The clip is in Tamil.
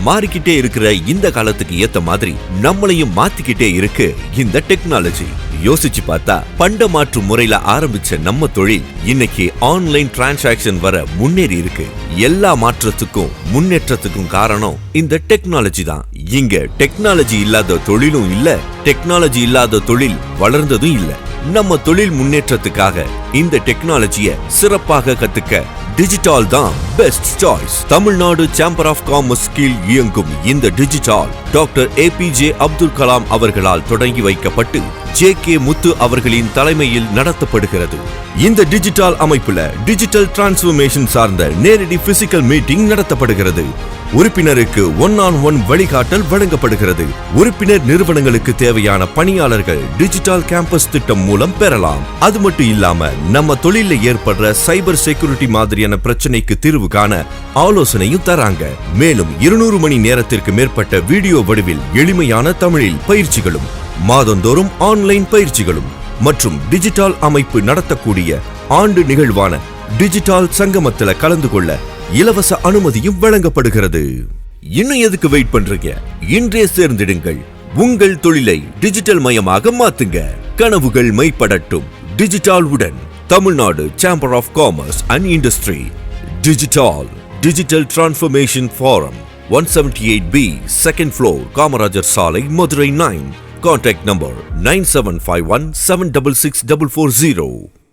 மாறிக்கிட்டே இருக்கிற இந்த காலத்துக்கு ஏத்த மாதிரி நம்மளையும் மாத்திக்கிட்டே இருக்கு இந்த டெக்னாலஜி. யோசிச்சு பார்த்தா பண்டமாற்று முறையில ஆரம்பிச்ச நம்ம தொழில் இன்னைக்கு ஆன்லைன் டிரான்சாக்சன் வர முன்னேறி இருக்கு. எல்லா மாற்றத்துக்கும் முன்னேற்றத்துக்கும் காரணம் இந்த டெக்னாலஜி தான். இங்க டெக்னாலஜி இல்லாத தொழிலும் இல்ல, டெக்னாலஜி இல்லாத தொழில் வளர்ந்ததும் இல்ல. நம்ம தொழில் முன்னேற்றத்துக்காக இந்த டெக்னாலஜியை சிறப்பாக கத்துக்க DigitAll தான் best choice. Tamil Nadu chamber of commerce கீழ் இயங்கும் இந்த DigitAll doctor APJ Abdul Kalam அவர்களால் தொடங்கி வைக்கப்பட்டு JK முத்து அவர்களின் தலைமையில் நடத்தப்படுகிறது. இந்த DigitAll அமைப்புல டிஜிட்டல் டிரான்ஸ்ஃபர்மேஷன் சார்ந்த நேரடி பிசிக்கல் மீட்டிங் நடத்தப்படுகிறது. உறுப்பினருக்கு 1-on-1 வழிகாட்டல் வழங்கப்படுகிறது. உறுப்பினர் நிறுவனங்களுக்கு தேவையான பணியாளர்கள் டிஜிட்டல் கேம்பஸ் திட்டம் மூலம் பெறலாம். அது மட்டும் இல்லாம நம்ம தொழில ஏற்படுற சைபர் செக்யூரிட்டி மாதிரியான பிரச்சனைக்கு தீர்வு காண ஆலோசனையும் தராங்க. மேலும் 200 மணி நேரத்திற்கு மேற்பட்ட வீடியோ வடிவில் எளிமையான தமிழில் பயிற்சிகளும், மாதந்தோறும் ஆன்லைன் பயிற்சிகளும் மற்றும் DigitAll அமைப்பு நடத்தக்கூடிய ஆண்டு நிகழ்வான DigitAll சங்கமத்துல கலந்து கொள்ள இலவச அனுமதியும் வழங்கப்படுகிறது. இன்னும் எதுக்கு வெயிட் பண்றீங்க? இன்றே சேர்ந்திடுங்கள். உங்கள் தொழிலை டிஜிட்டல் மயமாக மாத்துங்க. கனவுகள் மெய்ப்படட்டும். DigitAll உடன் Tamil Nadu chamber of commerce and industry. DigitAll digital transformation forum, 178B, 2nd floor, Kamarajar சாலை, மதுரை 9. Contact number 9751 766 440.